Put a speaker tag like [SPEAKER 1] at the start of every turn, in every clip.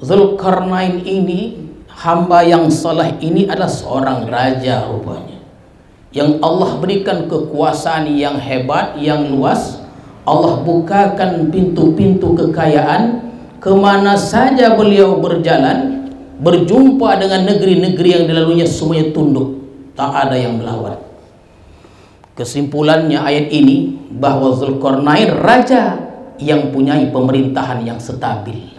[SPEAKER 1] Zulkarnain ini, hamba yang saleh ini adalah seorang raja rupanya, yang Allah berikan kekuasaan yang hebat, yang luas. Allah bukakan pintu-pintu kekayaan. Kemana saja beliau berjalan, berjumpa dengan negeri-negeri yang dilaluinya, semuanya tunduk, tak ada yang melawan. Kesimpulannya ayat ini bahwa Zulkarnain raja yang punya pemerintahan yang stabil.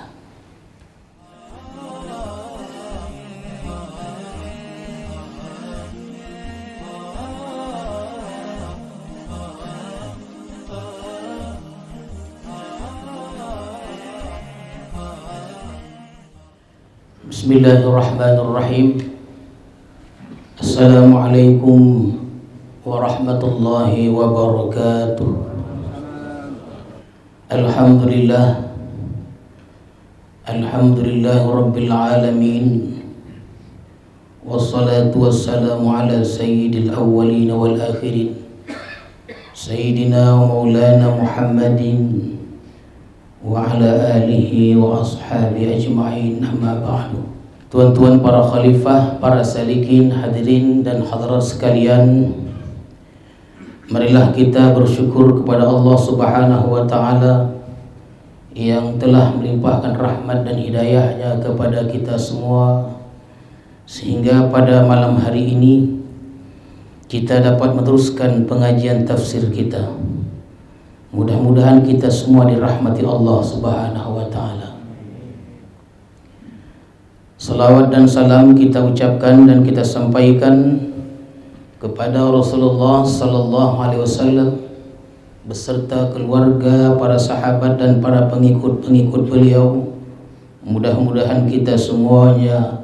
[SPEAKER 1] Bismillahirrahmanirrahim. Assalamualaikum warahmatullahi wabarakatuh. Alhamdulillah, alhamdulillah rabbil alamin, wassalatu wassalamu ala sayyidil awwalin wal akhirin, sayyidina wa maulana Muhammadin wa ala alihi wa ashabi ajma'in, amma ba'du. Tuan-tuan para khalifah, para salikin, hadirin dan hadirat sekalian, marilah kita bersyukur kepada Allah Subhanahu wa ta'ala yang telah melimpahkan rahmat dan hidayahnya kepada kita semua, sehingga pada malam hari ini kita dapat meneruskan pengajian tafsir kita. Mudah-mudahan kita semua dirahmati Allah Subhanahu wa ta'ala. Salawat dan salam kita ucapkan dan kita sampaikan kepada Rasulullah sallallahu alaihi wasallam beserta keluarga, para sahabat dan para pengikut-pengikut beliau. Mudah-mudahan kita semuanya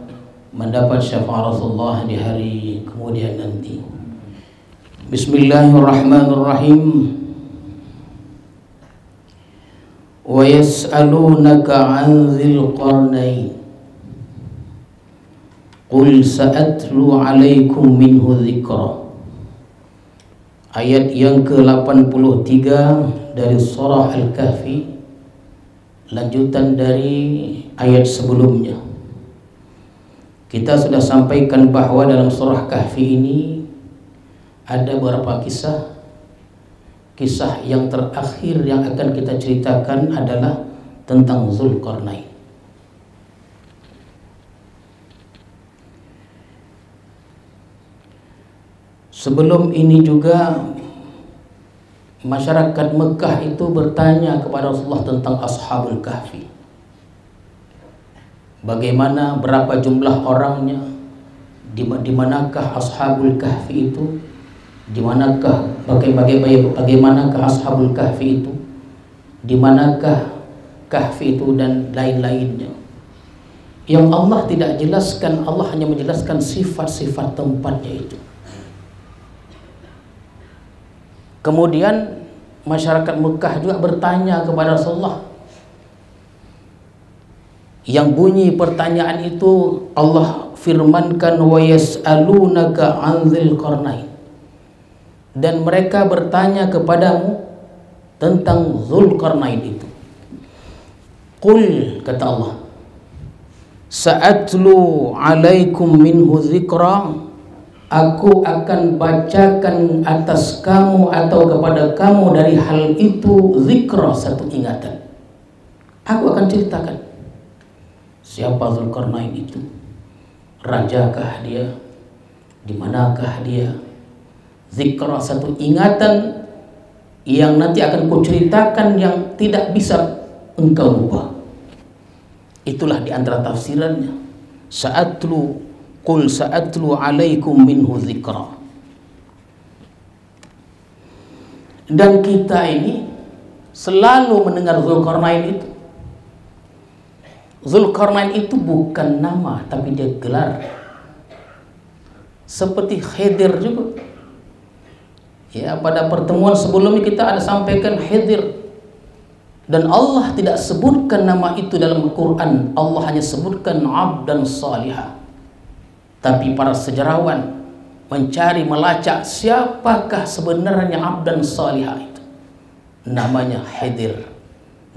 [SPEAKER 1] mendapat syafaat Rasulullah di hari kemudian nanti. Bismillahirrahmanirrahim. Wa yas'alunaka 'an dzil qarnain qul sa'atlu 'alaikum minhu dzikra. Ayat yang ke-83 dari surah Al-Kahfi, lanjutan dari ayat sebelumnya. Kita sudah sampaikan bahwa dalam surah Kahfi ini ada beberapa kisah. Kisah yang terakhir yang akan kita ceritakan adalah tentang Zulkarnain. Sebelum ini juga masyarakat Mekah itu bertanya kepada Rasulullah tentang Ashabul Kahfi. Bagaimana, berapa jumlah orangnya, di manakah Ashabul Kahfi itu, di manakah bagaimanakah Ashabul Kahfi itu, di manakah Kahfi itu, dan lain-lainnya. Yang Allah tidak jelaskan, Allah hanya menjelaskan sifat-sifat tempatnya itu. Kemudian masyarakat Mekah juga bertanya kepada Rasulullah. Yang bunyi pertanyaan itu Allah firmankan, wa yas'alunaka 'an dzil qarnain. Dan mereka bertanya kepadamu tentang Zulkarnain itu. Qul, kata Allah, sa'atlu 'alaikum minhu dzikra. Aku akan bacakan atas kamu atau kepada kamu dari hal itu zikra, satu ingatan. Aku akan ceritakan siapa Zulkarnain itu, rajakah dia, di manakah dia. Zikra, satu ingatan yang nanti akan kuceritakan, yang tidak bisa engkau lupa. Itulah di antara tafsirannya. Qul sa'atlu 'alaikum minhu dzikra. Dan kita ini selalu mendengar Zulkarnain itu. Zulkarnain itu bukan nama, tapi dia gelar. Seperti Khidir juga. Ya, pada pertemuan sebelumnya kita ada sampaikan Khidir. Dan Allah tidak sebutkan nama itu dalam Al-Quran. Allah hanya sebutkan abdan salihah. Tapi para sejarawan mencari, melacak siapakah sebenarnya abdan salihah itu. Namanya Khidir.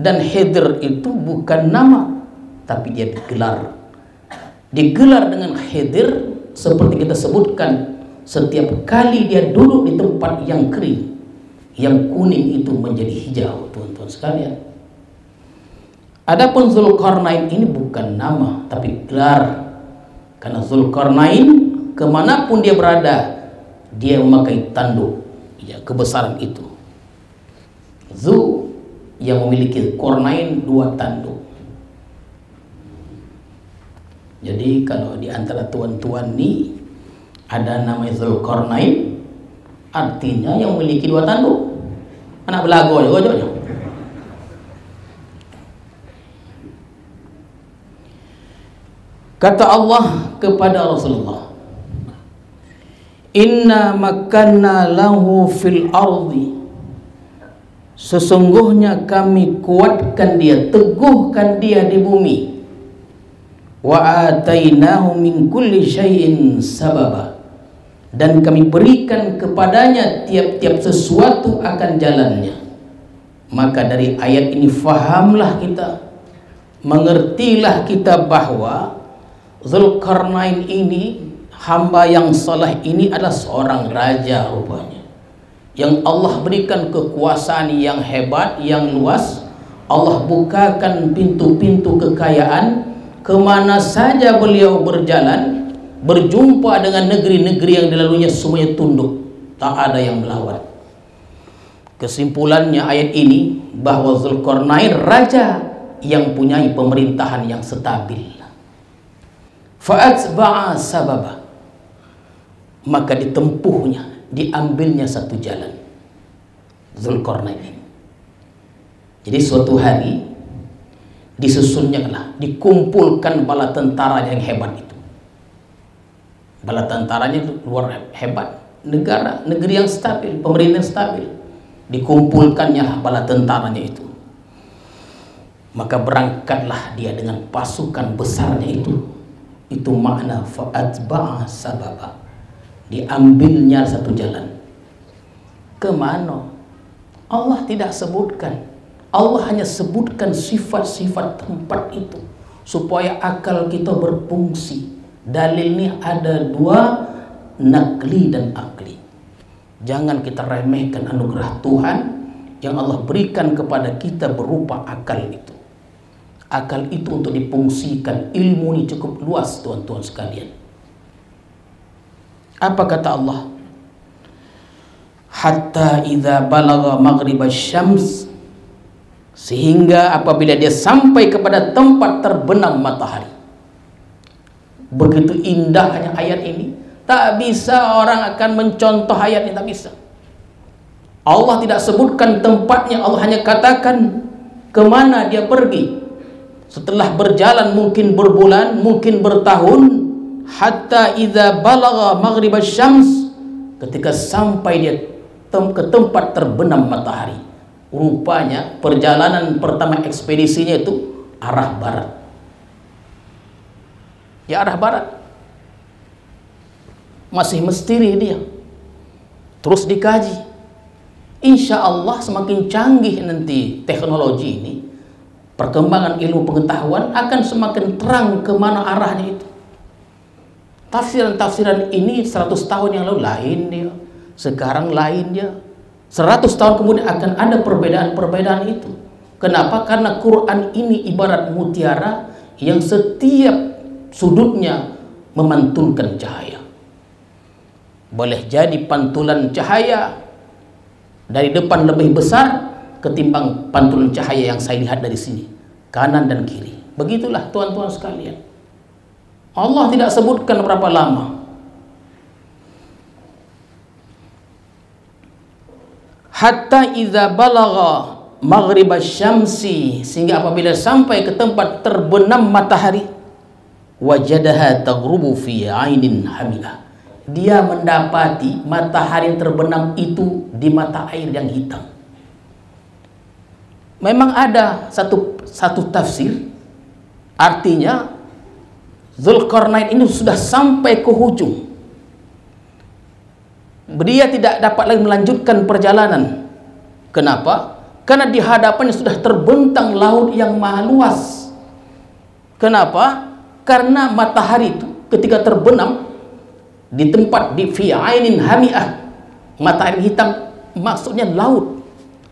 [SPEAKER 1] Dan Khidir itu bukan nama, tapi dia digelar. Digelar dengan Khidir seperti kita sebutkan, setiap kali dia duduk di tempat yang kering, yang kuning itu menjadi hijau, teman-teman sekalian. Adapun Zulkarnain ini bukan nama tapi gelar, karena Zulkarnain kemanapun dia berada dia memakai tanduk, ya, kebesaran itu. Zu yang memiliki Qarnain, dua tanduk. Jadi kalau di antara tuan-tuan ini ada namanya Zulkarnain, artinya yang memiliki dua tanduk. Anak belago aja. Kata Allah kepada Rasulullah, inna makanna lahu fil ardi, sesungguhnya kami kuatkan dia, teguhkan dia di bumi. Wa atainahu min kulli syai'in sababa, dan kami berikan kepadanya tiap-tiap sesuatu akan jalannya. Maka dari ayat ini fahamlah kita, mengertilah kita bahwa Zulkarnain ini, hamba yang saleh ini adalah seorang raja rupanya, yang Allah berikan kekuasaan yang hebat, yang luas. Allah bukakan pintu-pintu kekayaan, kemana saja beliau berjalan, berjumpa dengan negeri-negeri yang dilaluinya semuanya tunduk, tak ada yang melawan. Kesimpulannya ayat ini bahwa Zulkarnain raja yang punyai pemerintahan yang stabil. Fa'atba'a sababa, maka ditempuhnya, diambilnya satu jalan Zulkarnain ini. Jadi suatu hari disusunnya, dikumpulkan bala tentara yang hebat itu. Bala tentaranya luar hebat, negeri yang stabil, pemerintah yang stabil. Dikumpulkannya bala tentaranya itu. Maka berangkatlah dia dengan pasukan besarnya itu. Itu makna fa'atba'a sababa, diambilnya satu jalan. Kemana? Allah tidak sebutkan. Allah hanya sebutkan sifat-sifat tempat itu supaya akal kita berfungsi. Dalil ini ada dua, nakli dan akli. Jangan kita remehkan anugerah Tuhan yang Allah berikan kepada kita berupa akal itu. Akal itu untuk difungsikan. Ilmu ini cukup luas, tuan-tuan sekalian. Apa kata Allah? Hatta idza balagha maghribasy syams, sehingga apabila dia sampai kepada tempat terbenam matahari. Begitu indahnya ayat ini, tak bisa orang akan mencontoh ayat ini, tak bisa. Allah tidak sebutkan tempatnya, Allah hanya katakan kemana dia pergi. Setelah berjalan mungkin berbulan, mungkin bertahun, hatta idza balagha maghribasy syams, ketika sampai dia ke tempat terbenam matahari. Rupanya perjalanan pertama ekspedisinya itu arah barat. Ya, arah barat. Masih misteri dia. Terus dikaji. Insya Allah semakin canggih nanti teknologi ini, perkembangan ilmu pengetahuan akan semakin terang kemana arahnya itu. Tafsiran-tafsiran ini 100 tahun yang lalu lain dia, sekarang lain dia. 100 tahun kemudian akan ada perbedaan-perbedaan itu. Kenapa? Karena Quran ini ibarat mutiara yang setiap sudutnya memantulkan cahaya. Boleh jadi pantulan cahaya dari depan lebih besar ketimbang pantulan cahaya yang saya lihat dari sini, kanan dan kiri. Begitulah tuan-tuan sekalian. Allah tidak sebutkan berapa lama. Hatta idza balagha maghribasy syamsi, sehingga apabila sampai ke tempat terbenam matahari, wajadaha taghrubu fi 'ainin hamiyah, dia mendapati matahari yang terbenam itu di mata air yang hitam. Memang ada satu tafsir, artinya Zulkarnain ini sudah sampai ke ujung. Dia tidak dapat lagi melanjutkan perjalanan. Kenapa? Karena di hadapannya sudah terbentang laut yang maha luas. Kenapa? Karena matahari itu ketika terbenam di tempat di fi ainin hami'ah, matahari hitam, maksudnya laut.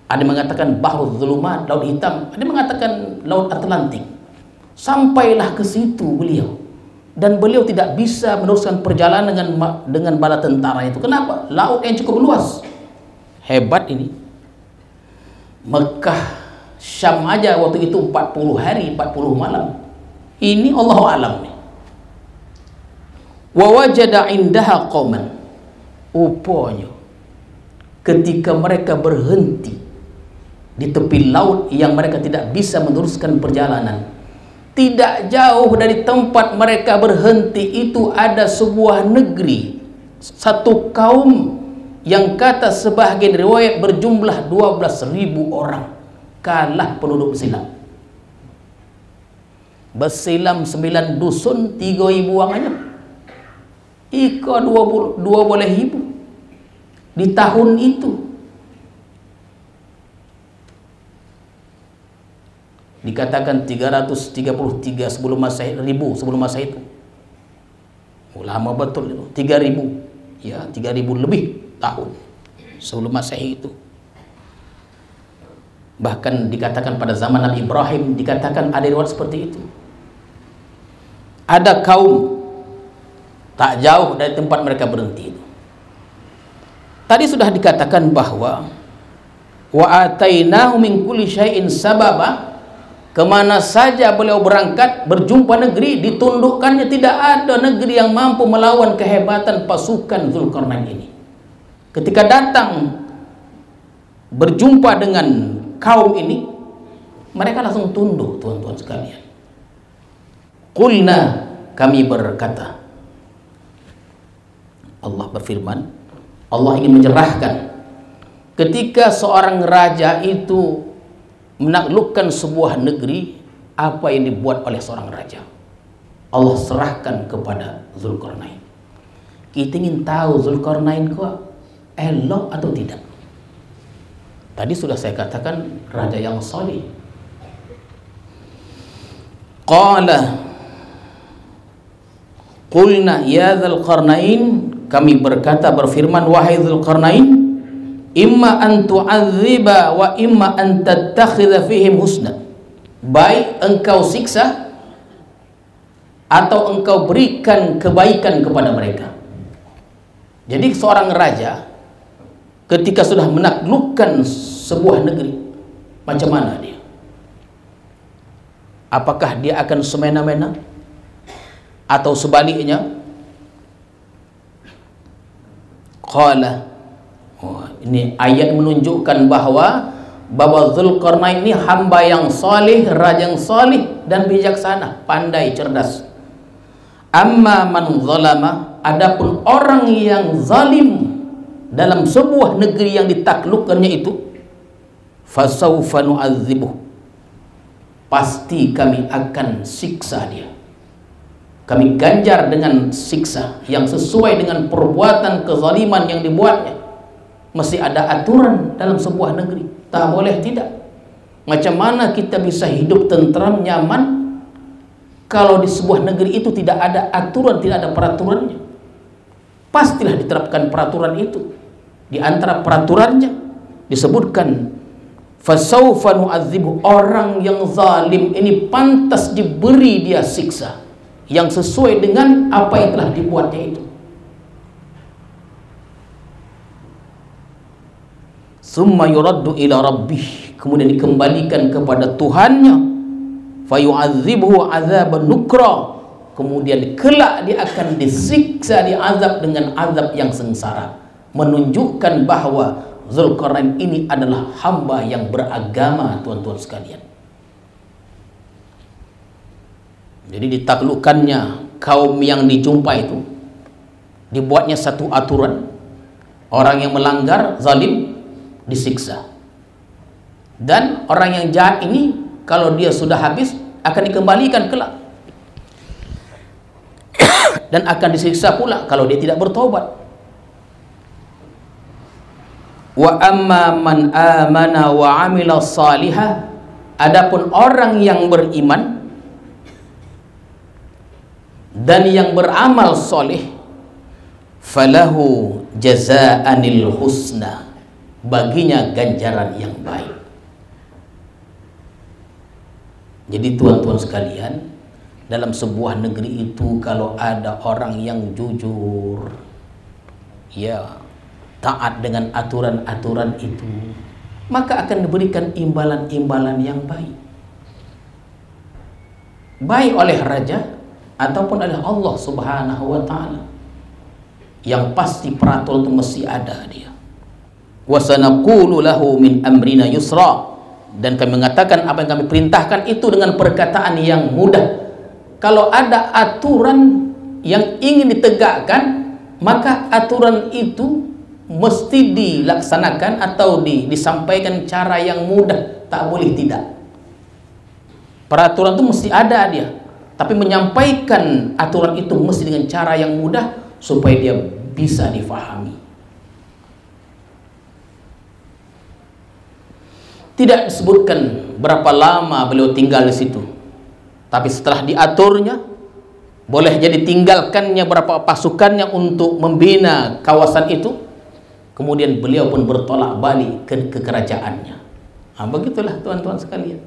[SPEAKER 1] Ada yang mengatakan bahrul zulumat, laut hitam, ada yang mengatakan laut Atlantik. Sampailah ke situ beliau, dan beliau tidak bisa meneruskan perjalanan dengan bala tentara itu. Kenapa? Laut yang cukup luas. Hebat ini. Mekah, Syam aja waktu itu 40 hari 40 malam. Ini Allahu a'lam. Wa wajada indaha qauman. Upanya ketika mereka berhenti di tepi laut yang mereka tidak bisa meneruskan perjalanan, tidak jauh dari tempat mereka berhenti itu ada sebuah negeri, satu kaum yang kata sebahagian riwayat berjumlah 12.000 orang, kalah penduduk bersilam. Bersilam 9 dusun, 3.000 orang aja. Ika 2 boleh ribu di tahun itu. Dikatakan 333 sebelum Masehi, ribu sebelum Masehi itu. Lama betul itu, 3.000. Ya, 3.000 lebih tahun sebelum Masehi itu. Bahkan dikatakan pada zaman Nabi Ibrahim, dikatakan ada riwayat seperti itu. Ada kaum tak jauh dari tempat mereka berhenti itu. Tadi sudah dikatakan bahwa wa atainahu min kulli syai'in sababa. Kemana saja beliau berangkat berjumpa negeri, ditundukkannya. Tidak ada negeri yang mampu melawan kehebatan pasukan Zulkarnain ini. Ketika datang berjumpa dengan kaum ini, mereka langsung tunduk, tuan-tuan sekalian. Qulna, kami berkata, Allah berfirman, Allah ingin menyerahkan ketika seorang raja itu menaklukkan sebuah negeri, apa yang dibuat oleh seorang raja, Allah serahkan kepada Zulkarnain. Kita ingin tahu Zulkarnain kok elok atau tidak. Tadi sudah saya katakan raja yang salih. Qulna ya Zulkarnain, kami berkata berfirman, wahai Zulkarnain, imma an tu'adziba wa imma an tattakhidha fihim husna. Baik engkau siksa atau engkau berikan kebaikan kepada mereka. Jadi seorang raja ketika sudah menaklukkan sebuah negeri, macam mana dia? Apakah dia akan semena-mena atau sebaliknya? Qala, ini ayat menunjukkan bahwa Zulkarnain ini hamba yang salih, raja yang salih dan bijaksana, pandai, cerdas. Amma man zalama, adapun orang yang zalim dalam sebuah negeri yang ditaklukkannya itu, fasawfa nu'adzibuh, pasti kami akan siksa dia. Kami ganjar dengan siksa yang sesuai dengan perbuatan kezaliman yang dibuatnya. Mesti ada aturan dalam sebuah negeri, tak boleh tidak. Macam mana kita bisa hidup tentram, nyaman kalau di sebuah negeri itu tidak ada aturan, tidak ada peraturannya? Pastilah diterapkan peraturan itu. Di antara peraturannya disebutkan fasawfa nu'adzibu, orang yang zalim ini pantas diberi dia siksa yang sesuai dengan apa yang telah dibuatnya itu. Summa yuraddu ila rabbih, kemudian dikembalikan kepada Tuhannya, fayu'adzibuhu 'adzaban nukra, kemudian kelak dia akan disiksa, diazab dengan azab yang sengsara, menunjukkan bahwa Zulkarnain ini adalah hamba yang beragama, tuan-tuan sekalian. Jadi ditaklukkannya kaum yang dijumpa itu, dibuatnya satu aturan, orang yang melanggar, zalim, disiksa. Dan orang yang jahat ini kalau dia sudah habis akan dikembalikan kelak dan akan disiksa pula kalau dia tidak bertobat. Wa amma man amana wa amila salihah, adapun orang yang beriman dan yang beramal soleh, falahu jazaanil husna, baginya ganjaran yang baik. Jadi tuan-tuan sekalian, dalam sebuah negeri itu kalau ada orang yang jujur, ya taat dengan aturan-aturan itu, maka akan diberikan imbalan-imbalan yang baik, baik oleh raja ataupun oleh Allah Subhanahu wa ta'ala. Yang pasti peraturan itu mesti ada dia. Wa sanaqulu lahu min amrina yusra, dan kami mengatakan apa yang kami perintahkan itu dengan perkataan yang mudah. Kalau ada aturan yang ingin ditegakkan, maka aturan itu mesti dilaksanakan atau disampaikan cara yang mudah, tak boleh tidak. Peraturan itu mesti ada dia, tapi menyampaikan aturan itu mesti dengan cara yang mudah supaya dia bisa difahami. Tidak disebutkan berapa lama beliau tinggal di situ, tapi setelah diaturnya, boleh jadi tinggalkannya berapa pasukannya untuk membina kawasan itu, kemudian beliau pun bertolak balik ke kerajaannya. Nah, begitulah tuan-tuan sekalian.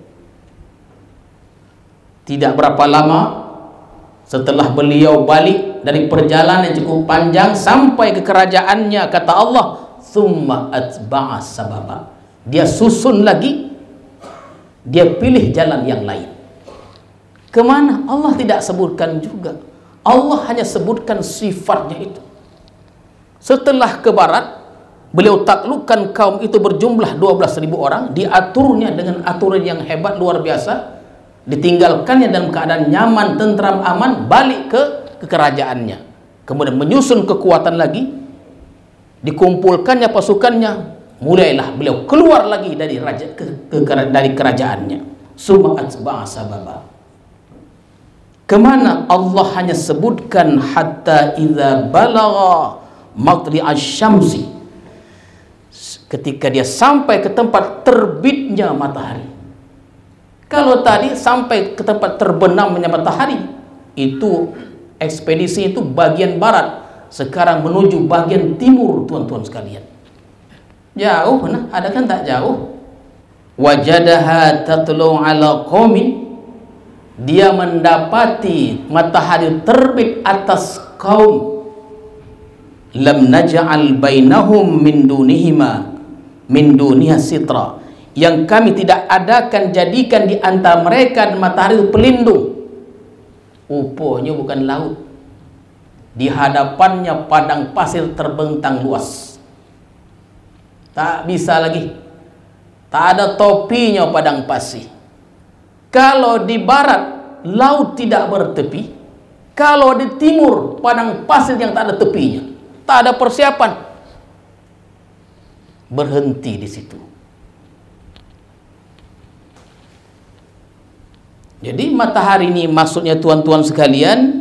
[SPEAKER 1] Tidak berapa lama setelah beliau balik dari perjalanan yang cukup panjang sampai ke kerajaannya, kata Allah, "Tsumma atba'a sababa." Dia susun lagi, dia pilih jalan yang lain. Kemana? Allah tidak sebutkan juga. Allah hanya sebutkan sifatnya itu. Setelah ke barat, beliau taklukkan kaum itu berjumlah 12.000 orang, diaturnya dengan aturan yang hebat luar biasa, ditinggalkannya dalam keadaan nyaman, tentram, aman, balik ke kerajaannya. Kemudian menyusun kekuatan lagi, dikumpulkannya pasukannya, mulailah beliau keluar lagi dari dari kerajaannya. Summa atba'a sababa. Kemana? Allah hanya sebutkan hatta idza balagha matli'asy syamsi, ketika dia sampai ke tempat terbitnya matahari. Kalau tadi sampai ke tempat terbenamnya matahari, itu ekspedisi itu bagian barat, sekarang menuju bagian timur, tuan-tuan sekalian. Jauh, nah, ada kan tak jauh. Wajadaha tatlu ala qaumin, dia mendapati matahari terbit atas kaum, lam naj'al bainahum min duniha sitra, yang kami tidak adakan jadikan di antara mereka dan matahari itu pelindung. Uponya bukan laut, di hadapannya padang pasir terbentang luas, tak bisa lagi, tak ada topinya padang pasir. Kalau di barat laut tidak bertepi, kalau di timur padang pasir yang tak ada tepinya, tak ada persiapan, berhenti di situ. Jadi matahari ini maksudnya tuan-tuan sekalian,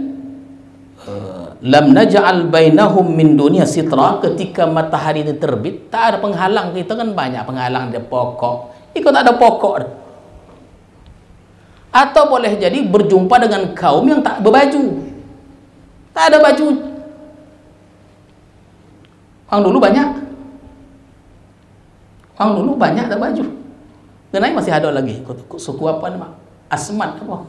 [SPEAKER 1] lam naj'al bainahum min dunia sitra, ketika matahari ini terbit, tak ada penghalang. Kita kan banyak penghalang, ada pokok, ikut ada pokok. Atau boleh jadi berjumpa dengan kaum yang tak berbaju, tak ada baju. Orang dulu banyak ada baju. Kenapa masih ada lagi suku apa nama? Asmat apa?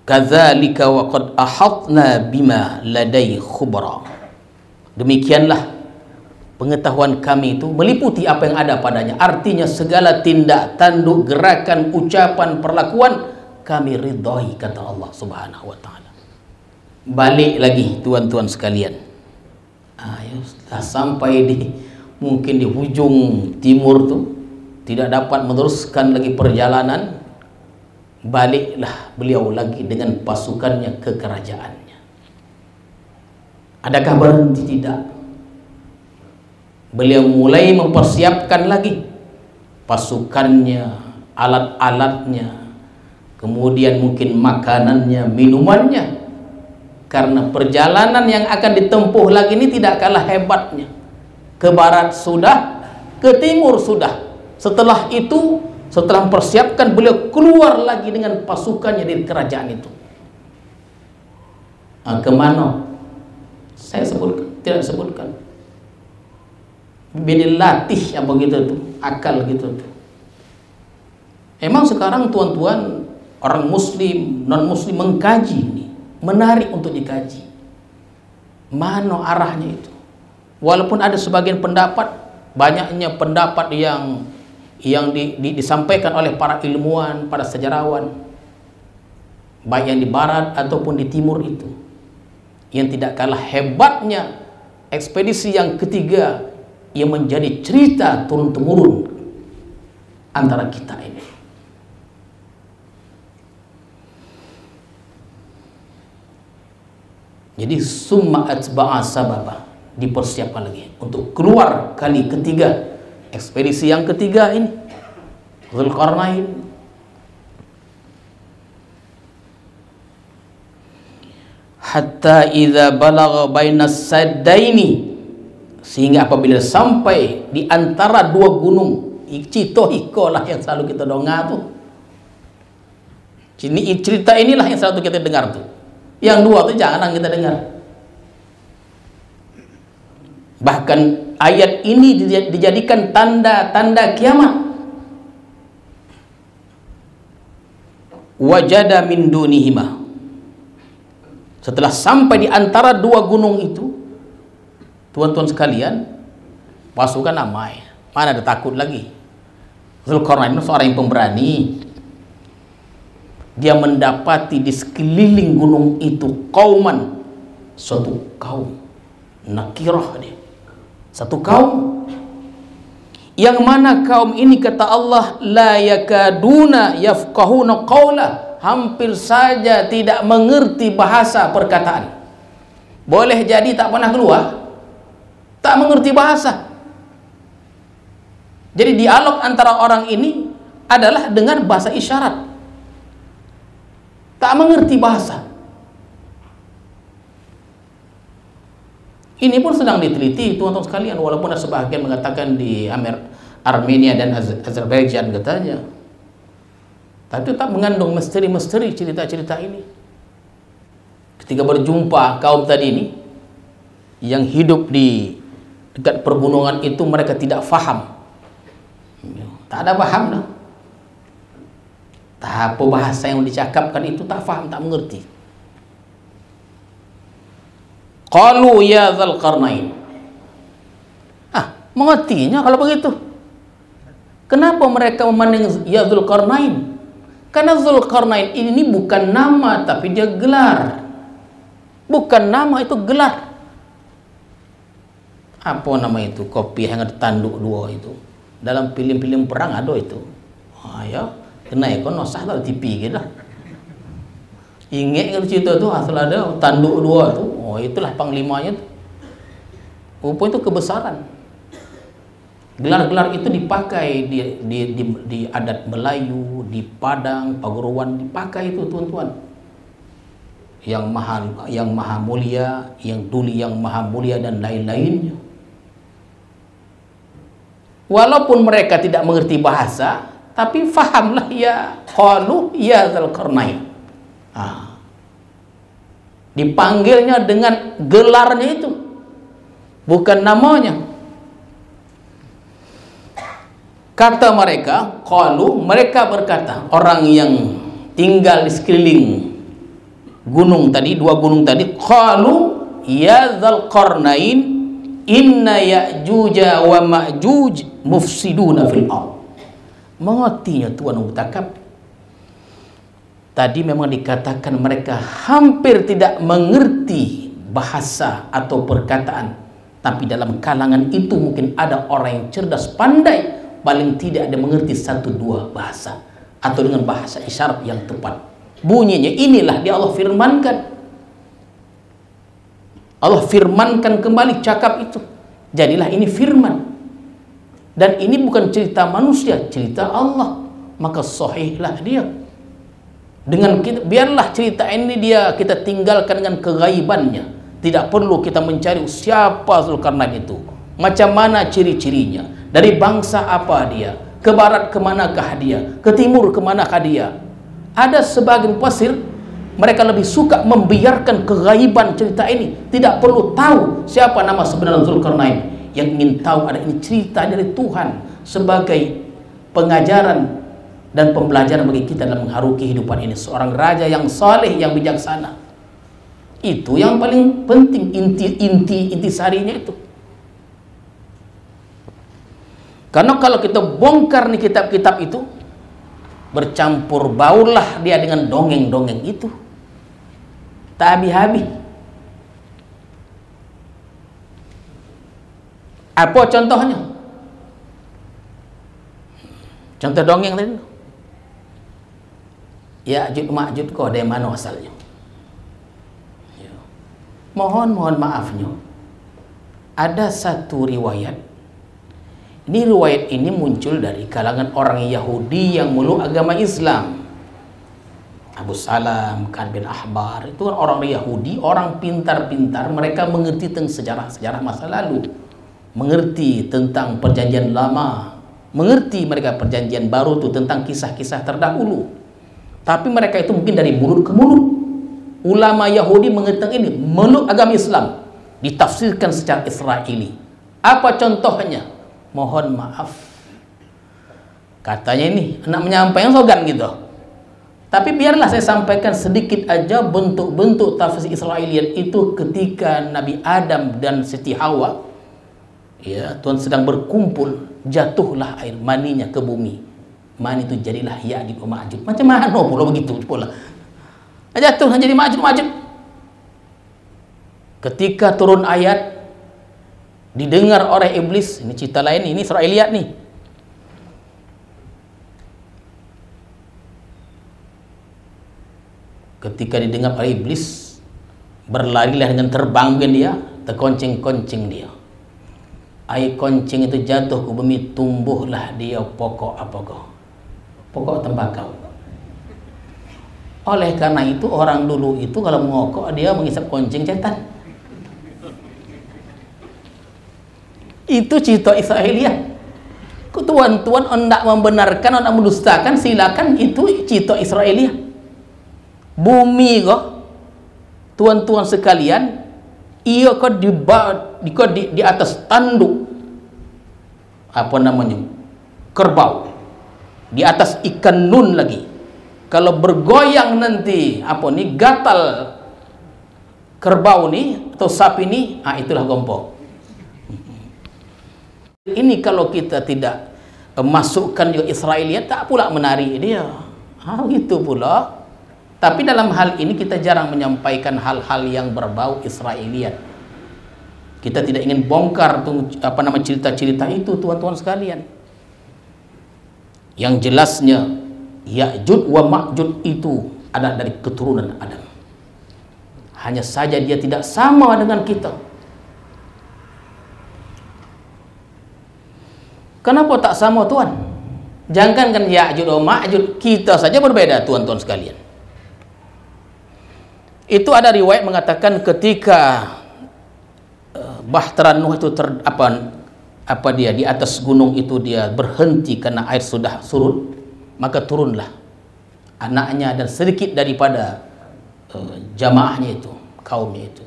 [SPEAKER 1] Kadzalika wa qad ahatna bima ladai khubra. Demikianlah pengetahuan kami itu meliputi apa yang ada padanya. Artinya segala tindak tanduk, gerakan, ucapan, perlakuan kami ridhoi, kata Allah Subhanahu wa ta'ala. Balik lagi tuan-tuan sekalian. Ayo, sudah sampai mungkin di ujung timur tuh, tidak dapat meneruskan lagi perjalanan, baliklah beliau lagi dengan pasukannya ke kerajaannya. Adakah berhenti? Tidak. Beliau mulai mempersiapkan lagi pasukannya, alat-alatnya, kemudian mungkin makanannya, minumannya, karena perjalanan yang akan ditempuh lagi ini tidak kalah hebatnya. Ke barat sudah, ke timur sudah. Setelah itu, setelah mempersiapkan, beliau keluar lagi dengan pasukannya dari kerajaan itu. Kemana? Saya sebutkan, tidak sebutkan. Bidilatih apa gitu tuh, akal gitu tuh. Emang sekarang tuan-tuan orang muslim, non muslim mengkaji ini, menarik untuk dikaji. Mana arahnya itu? Walaupun ada sebagian pendapat, banyaknya pendapat yang disampaikan oleh para ilmuwan, para sejarawan, baik yang di barat ataupun di timur itu, yang tidak kalah hebatnya ekspedisi yang ketiga yang menjadi cerita turun-temurun antara kita ini. Jadi summa atba'a sababa, dipersiapkan lagi untuk keluar kali ketiga, ekspedisi yang ketiga ini, Dzulqarnain. Hatta idza balagha bainas saddaini, sehingga apabila sampai di antara dua gunung, Cito Iko lah yang selalu kita dengar tuh. Cerita inilah yang selalu kita dengar tuh. Yang dua tuh jangan kita dengar. Bahkan ayat ini dijadikan tanda-tanda kiamat. Wajada min dunihima. Setelah sampai di antara dua gunung itu, tuan-tuan sekalian, pasukan amai. Mana ada takut lagi. Dzulqarnain itu seorang yang pemberani. Dia mendapati di sekeliling gunung itu kauman, suatu kaum, nakirah dia, satu kaum yang mana kaum ini kata Allah la yakaduna yafqahuna qawla, hampir saja tidak mengerti bahasa perkataan. Boleh jadi tak pernah keluar, tak mengerti bahasa. Jadi dialog antara orang ini adalah dengan bahasa isyarat. Tak mengerti bahasa. Ini pun sedang diteliti teman-teman sekalian, walaupun ada sebagian mengatakan di Armenia dan Azerbaijan katanya. Tapi tetap mengandung misteri-misteri cerita-cerita ini. Ketika berjumpa kaum tadi ini yang hidup di dekat pergunungan itu, mereka tidak faham. Tak ada paham dah. Tak apa bahasa yang dicakapkan itu, tak faham, tak mengerti. Qalu ya Dzulqarnain. Mengertinya kalau begitu. Kenapa mereka memandang ya Dzulqarnain? Karena Dzulqarnain ini bukan nama, tapi dia gelar. Bukan nama, itu gelar. Apa nama itu? Kopi yang ada tanduk dua itu. Dalam film-film perang ada itu. Ya. Kena ikon nosah lah TV gitu. Ingat kalau cerita tu asal ada tanduk dua tu. Oh, itulah panglimanya tu. Rupa itu kebesaran. Gelar-gelar itu dipakai di adat Melayu, di Padang, Paguruan, dipakai itu tuan-tuan. Yang maha mulia, yang duli yang maha mulia dan lain-lainnya. Walaupun mereka tidak mengerti bahasa, tapi fahamlah ya qalu ya Dzulqarnain. Dipanggilnya dengan gelarnya itu, bukan namanya. Kata mereka, qalu, mereka berkata, orang yang tinggal di sekeliling gunung tadi, dua gunung tadi, qalu ya Dzulqarnain inna ya'juja wa ma'juj mufsiduna fil ardh. Mengertinya Tuan Mutakab. Tadi memang dikatakan mereka hampir tidak mengerti bahasa atau perkataan, tapi dalam kalangan itu mungkin ada orang yang cerdas pandai, paling tidak ada mengerti satu dua bahasa atau dengan bahasa isyarat yang tepat. Bunyinya inilah dia Allah firmankan. Allah firmankan kembali cakap itu. Jadilah ini firman. Dan ini bukan cerita manusia, cerita Allah. Maka sahihlah dia. Dengan kita, biarlah cerita ini kita tinggalkan dengan keghaibannya. Tidak perlu kita mencari siapa Dzulqarnain itu, macam mana ciri-cirinya, dari bangsa apa dia, ke barat kemanakah dia, ke timur kemanakah dia. Ada sebagian pasir mereka lebih suka membiarkan keghaiban cerita ini, tidak perlu tahu siapa nama sebenarnya Zulkarnain. Yang ingin tahu ada ini cerita dari Tuhan sebagai pengajaran dan pembelajaran bagi kita dalam mengharuki kehidupan ini. Seorang raja yang saleh, yang bijaksana, itu yang paling penting, inti sarinya itu. Karena kalau kita bongkar nih kitab-kitab itu, bercampur baulah dia dengan dongeng-dongeng itu, tak habis-habis. Apa contohnya? Contoh dongeng tadi, Ya'juj Ma'juj kok dari mana asalnya? Mohon maafnya, ada satu riwayat. Ini riwayat ini muncul dari kalangan orang Yahudi yang meluk agama Islam. Abu Salam, Ka'ab bin Ahbar, itu orang Yahudi, orang pintar-pintar. Mereka mengerti tentang sejarah-sejarah masa lalu, mengerti tentang perjanjian lama, mengerti mereka perjanjian baru itu tentang kisah-kisah terdahulu. Tapi mereka itu mungkin dari mulut ke mulut. Ulama Yahudi mengerti tentang ini, meluk agama Islam, ditafsirkan secara Israeli. Apa contohnya? Mohon maaf, katanya ini anak menyampaikan slogan gitu. Tapi biarlah saya sampaikan sedikit aja bentuk-bentuk tafsir Israelian itu ketika Nabi Adam dan Siti Hawa, ya, Tuhan sedang berkumpul, jatuhlah air maninya ke bumi. Mani itu jadilah Ya'juj wa Ma'juj. Macam mana pula begitu pula? Jatuh jadi Ma'juj. Ketika turun ayat, didengar oleh iblis. Ini cerita lain, ini Israeliat nih. Ketika didengar oleh iblis, berlarilah dengan terbang dia, terkoncing-koncing dia. Air koncing itu jatuh ke bumi, tumbuhlah dia pokok apa kok? Pokok tembakau. Oleh karena itu orang dulu itu kalau mengokok dia menghisap koncing setan. Itu cerita Israeliat. Tuan-tuan hendak membenarkan, hendak mendustakan, silakan, itu cerita Israeliat. Bumi kok, tuan-tuan sekalian, ia kok di atas tanduk apa namanya, kerbau, di atas ikan nun lagi. Kalau bergoyang nanti apa nih, gatal kerbau nih atau sapi nih, itulah gompong. Ini kalau kita tidak masukkan juga Israeliat, tak pula menari dia. Gitu pula. Tapi dalam hal ini kita jarang menyampaikan hal-hal yang berbau Israeliat. Kita tidak ingin bongkar apa nama cerita-cerita itu, tuan-tuan sekalian. Yang jelasnya Ya'juj wa Ma'juj itu adalah dari keturunan Adam. Hanya saja dia tidak sama dengan kita. Kenapa tak sama Tuhan? Jangankan Ya'juj wa Ma'juj, kita saja berbeda, tuan-tuan sekalian. Itu ada riwayat mengatakan ketika Bahtera Nuh itu dia di atas gunung itu dia berhenti karena air sudah surut, maka turunlah anaknya dan sedikit daripada jamaahnya itu, kaumnya itu.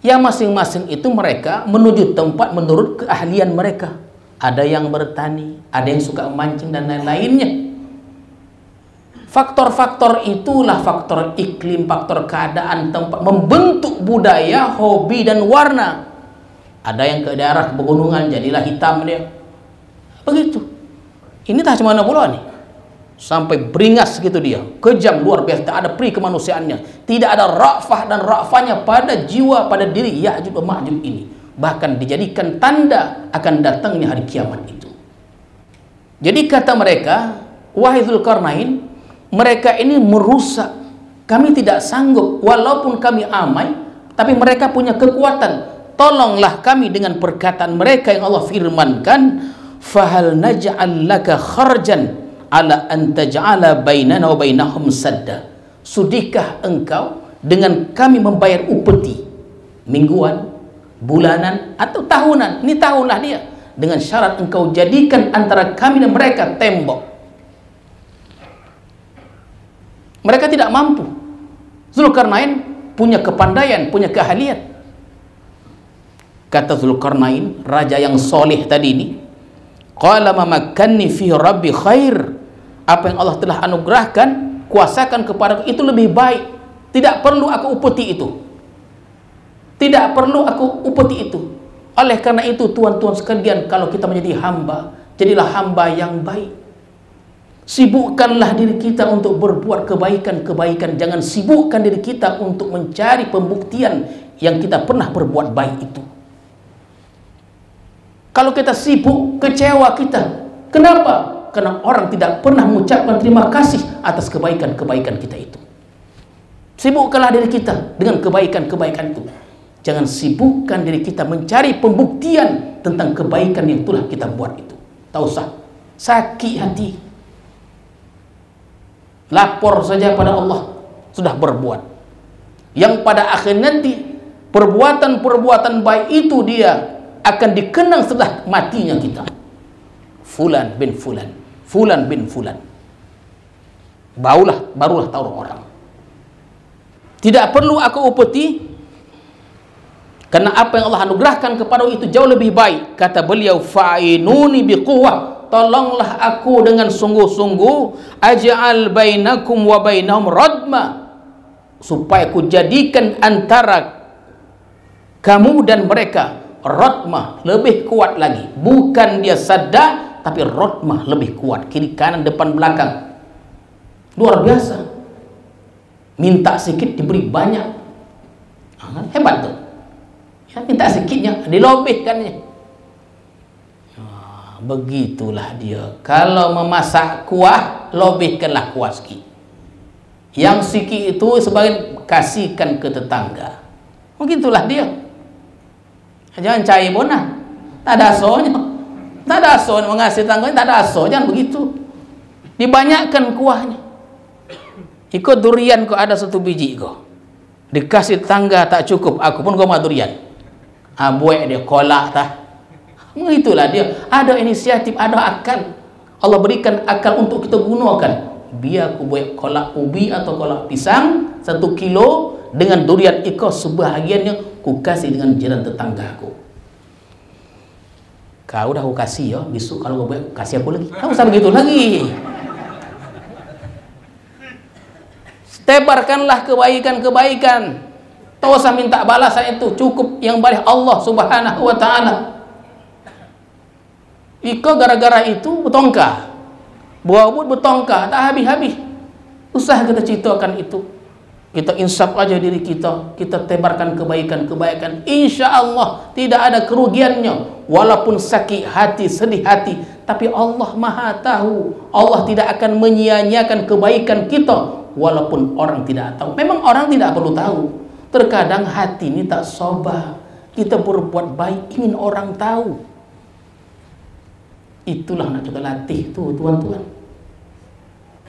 [SPEAKER 1] Ya masing-masing itu mereka menuju tempat menurut keahlian mereka. Ada yang bertani, ada yang suka memancing dan lain-lainnya. Faktor-faktor itulah faktor iklim, faktor keadaan tempat membentuk budaya, hobi dan warna. Ada yang ke daerah pegunungan jadilah hitam dia. Begitu. Ini tak cuma pula nih. Sampai beringas gitu dia, kejam luar biasa, tak ada peri kemanusiaannya. Tidak ada ra'fah dan ra'fahnya pada jiwa, pada diri Ya'juj wa Ma'juj ini. Bahkan dijadikan tanda akan datangnya hari kiamat itu. Jadi kata mereka, wahai Zulkarnain, mereka ini merusak. Kami tidak sanggup, walaupun kami amai, tapi mereka punya kekuatan. Tolonglah kami dengan perkataan mereka yang Allah firmankan, fahal naj'al laka kharjan ala an taj'ala bainana wa bainahum sadda. Sudikah engkau dengan kami membayar upeti mingguan, bulanan atau tahunan? Ini tahunlah dia, dengan syarat engkau jadikan antara kami dan mereka tembok. Mereka tidak mampu. Zulkarnain punya kepandaian, punya keahlian. Kata Zulkarnain, raja yang soleh tadi ini, qala ma makkanni fi rabbi khair. Apa yang Allah telah anugerahkan, kuasakan kepadaku itu lebih baik. Tidak perlu aku upeti itu. Tidak perlu aku upeti itu. Oleh karena itu, tuan-tuan sekalian, kalau kita menjadi hamba, jadilah hamba yang baik. Sibukkanlah diri kita untuk berbuat kebaikan-kebaikan. Jangan sibukkan diri kita untuk mencari pembuktian yang kita pernah berbuat baik itu. Kalau kita sibuk, kecewa kita. Kenapa? Karena orang tidak pernah mengucapkan terima kasih atas kebaikan-kebaikan kita itu. Sibukkanlah diri kita dengan kebaikan-kebaikan itu. Jangan sibukkan diri kita mencari pembuktian tentang kebaikan yang telah kita buat itu. Tak usah sakit hati. Lapor saja pada Allah, sudah berbuat. Yang pada akhir nanti perbuatan-perbuatan baik itu dia akan dikenang setelah matinya kita. Fulan bin Fulan, Fulan bin Fulan. Barulah tahu orang. Tidak perlu aku upeti, karena apa yang Allah anugerahkan kepada itu jauh lebih baik. Kata beliau, fa'inuni biquwwah, tolonglah aku dengan sungguh-sungguh, aj'al bainakum wa bainahum radma, supaya ku jadikan antara kamu dan mereka radmah, lebih kuat lagi. Bukan dia sadda, tapi radmah lebih kuat, kiri kanan depan belakang. Luar biasa. Minta sedikit diberi banyak. Hebat tuh. Ya, minta sedikitnya dilebihkannya. Begitulah dia. Kalau memasak kuah, lebihkanlah kuah sikit. Yang sikit itu sebagian kasihkan ke tetangga. Begitulah dia. Jangan cair bonah. Tak ada asonya. Tak ada asonya mengasih tangganya, tak ada aso. Jangan begitu. Dibanyakkan kuahnya. Ikut durian kok ada satu biji kok. Dikasih tangga tak cukup, aku pun goma durian. Buat dia kolak tah. Itulah dia. Ada inisiatif, ada akal. Allah berikan akal untuk kita gunakan. Biar aku buat kolak ubi atau kolak pisang 1 kilo dengan durian iko sebahagiannya ku kasih dengan jiran tetanggaku. Kau dah aku kasih ya, besok kalau kau buat kasih aku lagi. Kau usah begitu lagi. Tebarkanlah kebaikan-kebaikan. Tak usah minta balasan itu, cukup yang balik Allah Subhanahu wa taala. Iko gara-gara itu betongkah. Buat betongkah, tak habis-habis. Usah kita ceritakan itu. Kita insaf aja diri kita, kita tebarkan kebaikan-kebaikan. Insya Allah tidak ada kerugiannya. Walaupun sakit hati, sedih hati, tapi Allah Maha tahu. Allah tidak akan menyia-nyiakan kebaikan kita walaupun orang tidak tahu. Memang orang tidak perlu tahu. Terkadang hati ini tak sobat. Kita berbuat baik ingin orang tahu. Itulah nak kita latih tuh, tuan-tuan.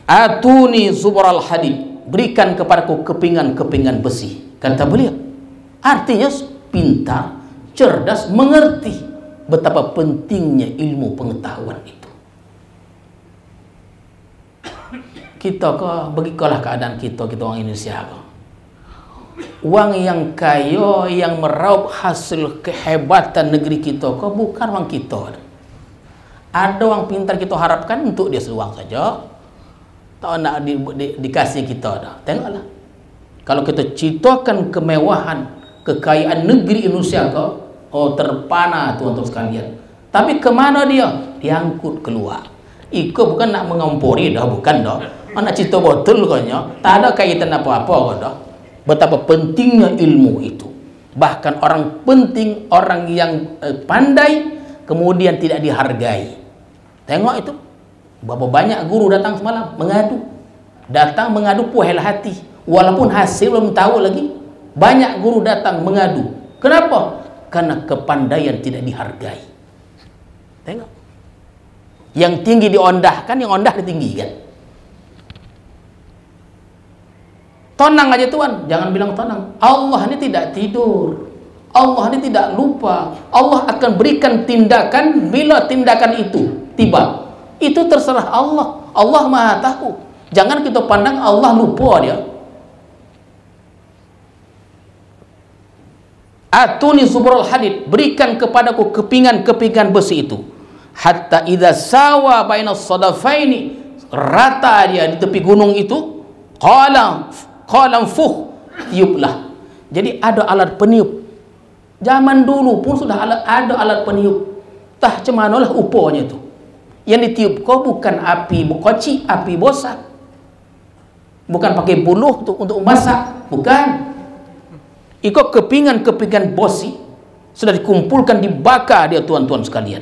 [SPEAKER 1] Atuni zubral hadid, berikan kepadaku kepingan-kepingan besi. Kata beliau, artinya pintar, cerdas, mengerti betapa pentingnya ilmu pengetahuan itu. Kita kok begitulah keadaan kita orang Indonesia kok. Uang yang kaya yang meraup hasil kehebatan negeri kita kok bukan uang kita. Ada orang pintar kita harapkan untuk dia seluang saja. Tak nak dikasih kita dah. Tengoklah. Kalau kita ceritakan kemewahan, kekayaan negeri Indonesia kok, oh terpana tuan-tuan sekalian. Tapi kemana dia? Diangkut keluar. Iko bukan nak mengompori dah, bukan dah. Nak cerita betul katanya. Tak ada kaitan apa-apa kok dah. Betapa pentingnya ilmu itu. Bahkan orang penting, orang yang pandai, kemudian tidak dihargai. Tengok itu. Berapa banyak guru datang semalam mengadu. Datang mengadu puhel hati. Walaupun hasil belum tahu lagi. Banyak guru datang mengadu. Kenapa? Karena kepandaian tidak dihargai. Tengok. Yang tinggi diondahkan, yang ondah ditinggikan. Tonang aja tuan, jangan bilang tonang. Allah ini tidak tidur. Allah ini tidak lupa. Allah akan berikan tindakan bila tindakan itu tiba. Itu terserah Allah. Allah Maha tahu. Jangan kita pandang Allah lupa dia. Atuni zubrul hadid, berikan kepadaku kepingan-kepingan besi itu. Hatta idza sawa bainas sadafaini, rata dia di tepi gunung itu. Qala fuh, tiuplah. Jadi ada alat peniup. Zaman dulu pun sudah ada alat peniup. Tah cemanolah uponya itu. Yang ditiup kau bukan api koci, api bosak. Bukan pakai buluh untuk masak, bukan. Iko kepingan-kepingan bosi sudah dikumpulkan, dibakar dia, tuan-tuan sekalian.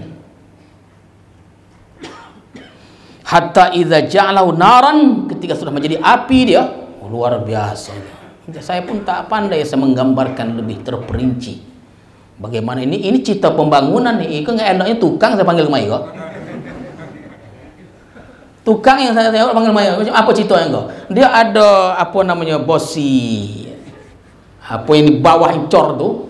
[SPEAKER 1] Hatta idza ja'alahu naran, ketika sudah menjadi api dia, luar biasa. Saya pun tak pandai saya menggambarkan lebih terperinci. Bagaimana ini cita pembangunan nih. Iko nggak enaknya tukang saya panggil mai kok. Tukang yang saya panggil mai, apa citanya kok? Dia ada apa namanya bosi. Apa yang di bawah incor tuh,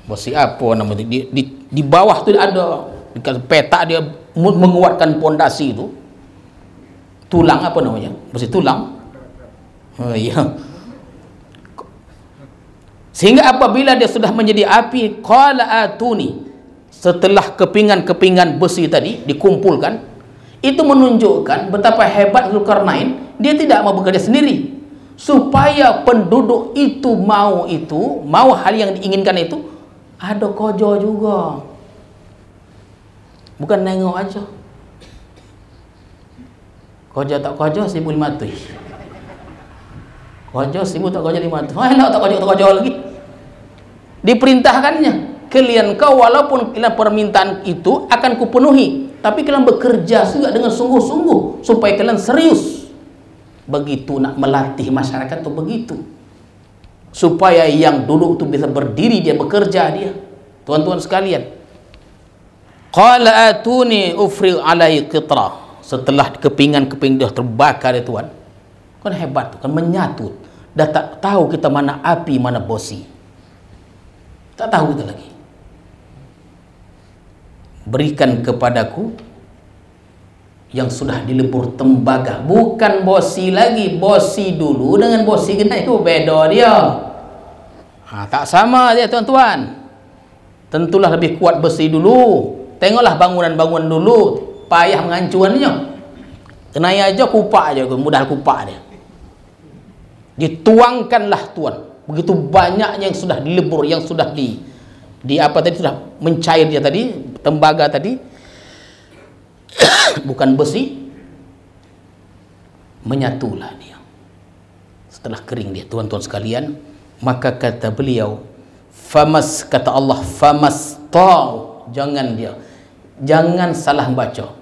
[SPEAKER 1] bosi apa namanya, di bawah tuh ada peta, dia menguatkan pondasi itu, tulang apa namanya, bosi tulang. Oh iya. Sehingga apabila dia sudah menjadi api, qala atuni, setelah kepingan-kepingan besi tadi dikumpulkan, itu menunjukkan betapa hebat Zulkarnain. Dia tidak mau bekerja sendiri. Supaya penduduk itu mau hal yang diinginkan itu, ada kojo juga, bukan nengok aja. Kojo tak kojo 1500, kojo 1000 tak kojo 500, tak kojo lagi. Diperintahkannya, kalian kau walaupun kalian permintaan itu akan kupenuhi, tapi kalian bekerja juga dengan sungguh-sungguh supaya kalian serius. Begitu nak melatih masyarakat tuh begitu, supaya yang duduk itu bisa berdiri, dia bekerja dia, tuan-tuan sekalian. Qala atuni ufrigh alai qitra, setelah kepingan-kepingan terbakar ya tuan, kan hebat kan, menyatu. Dah tak tahu kita mana api mana bosi, tak tahu kita lagi. Berikan kepadaku yang sudah dilebur tembaga, bukan bosi lagi. Bosi dulu dengan bosi gena itu beda dia. Tak sama dia tuan-tuan. Tentulah lebih kuat besi dulu. Tengoklah bangunan-bangunan dulu, payah menghancurannya. Kenai aja kupak aja, mudah kupak dia. Dituangkanlah tuan. Begitu banyaknya yang sudah dilebur, yang sudah di apa tadi, sudah mencair dia tadi, tembaga tadi. Bukan besi, menyatulah dia. Setelah kering dia, tuan-tuan sekalian, maka kata beliau, kata Allah, jangan salah baca.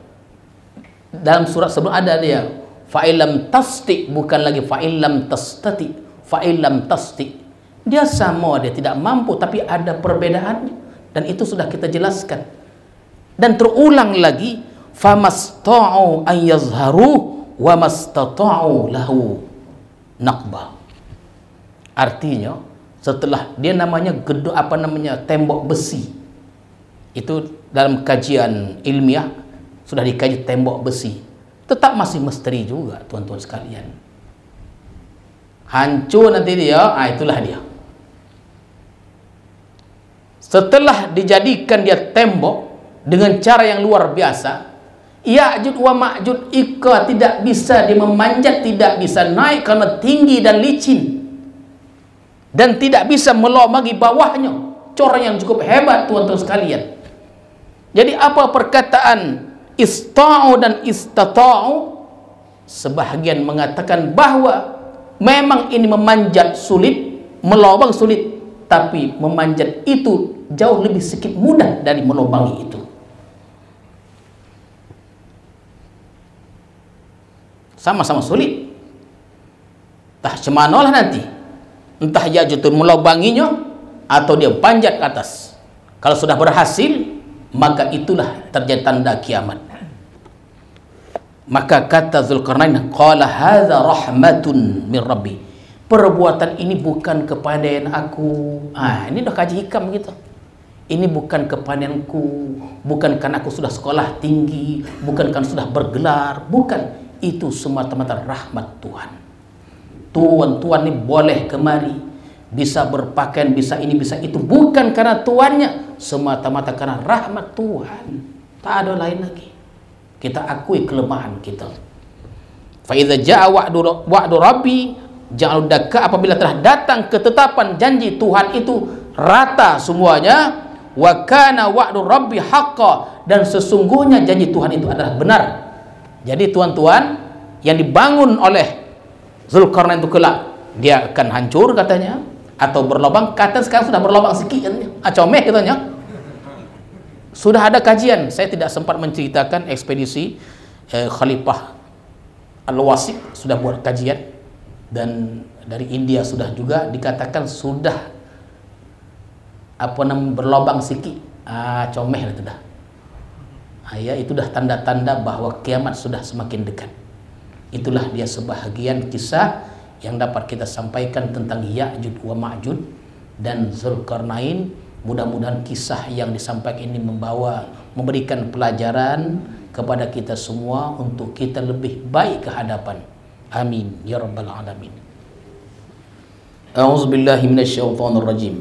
[SPEAKER 1] Dalam surat sebelum ada dia, fa'ilam tasdi, bukan lagi fa'ilam tastati, fa'ilam tasdi. Dia sama, dia tidak mampu, tapi ada perbedaan, dan itu sudah kita jelaskan. Dan terulang lagi, famasta'u an yazharu wa mastata'u lahu naqba. Artinya setelah dia namanya gedung apa namanya tembok besi, itu dalam kajian ilmiah sudah dikaji tembok besi, tetap masih misteri juga tuan-tuan sekalian. Hancur nanti dia, itulah dia. Setelah dijadikan dia tembok dengan cara yang luar biasa, Ya'jud wa Ma'jud ika tidak bisa dia memanjat, tidak bisa naik karena tinggi dan licin, dan tidak bisa melobangi bawahnya. Corang yang cukup hebat tuan-tuan sekalian. Jadi apa perkataan ista'u dan istata'u, sebahagian mengatakan bahwa memang ini memanjat sulit, melobang sulit, tapi memanjat itu jauh lebih sedikit mudah dari melobangi itu. Sama-sama sulit. Entah cemanolah nanti, entah dia jatuh melobanginya atau dia panjat ke atas. Kalau sudah berhasil, maka itulah terjadi tanda kiamat. Maka kata Zulkarnain, qala hadza rahmatun min rabbi, perbuatan ini bukan kepandaian aku. Ini dah kaji hikam gitu. Ini bukan kepandaianku, bukan karena aku sudah sekolah tinggi, bukan karena sudah bergelar, bukan. Itu semata-mata rahmat Tuhan. Tuan-tuan ini boleh kemari, bisa berpakaian, bisa ini, bisa itu, bukan karena tuannya, semata-mata karena rahmat Tuhan. Tak ada lain lagi. Kita akui kelemahan kita. Fa idza jaa wa'du rabbi ja'al dakka, apabila telah datang ketetapan janji Tuhan itu rata semuanya, wa kana wa'du rabbi haqqan, dan sesungguhnya janji Tuhan itu adalah benar. Jadi tuan-tuan, yang dibangun oleh Zulkarnain itu kelak dia akan hancur katanya, atau berlobang. Kata sekarang sudah berlobang sikit katanya, comeh katanya. Sudah ada kajian, saya tidak sempat menceritakan ekspedisi Khalifah Al-Wasik sudah buat kajian, dan dari India sudah juga dikatakan sudah berlobang sikit, comeh itu dah. Ya, itu dah tanda-tanda bahwa kiamat sudah semakin dekat. Itulah dia sebahagian kisah yang dapat kita sampaikan tentang Ya'juj wa Ma'juj dan Zulkarnain. Mudah-mudahan kisah yang disampaikan ini memberikan pelajaran kepada kita semua untuk kita lebih baik ke hadapan. Amin ya rabbal alamin. A'udzu billahi minasyaitonir rajim.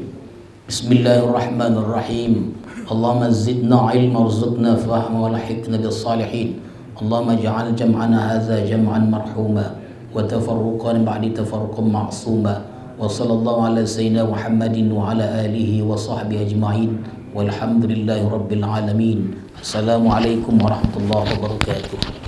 [SPEAKER 1] Bismillahirrahmanirrahim. Allahumma zidna ilma warzuqna fahma wa lahiqna bis salihin. Allahumma ij'al jam'ana hadza jam'an marhuma wa tafarruqana ba'di tafarruqan ma'suma. Wa sallallahu ala sayyidina Muhammadin wa ala alihi wa sahbihi ajma'in walhamdulillahi rabbil alamin. Assalamualaikum warahmatullahi wabarakatuh.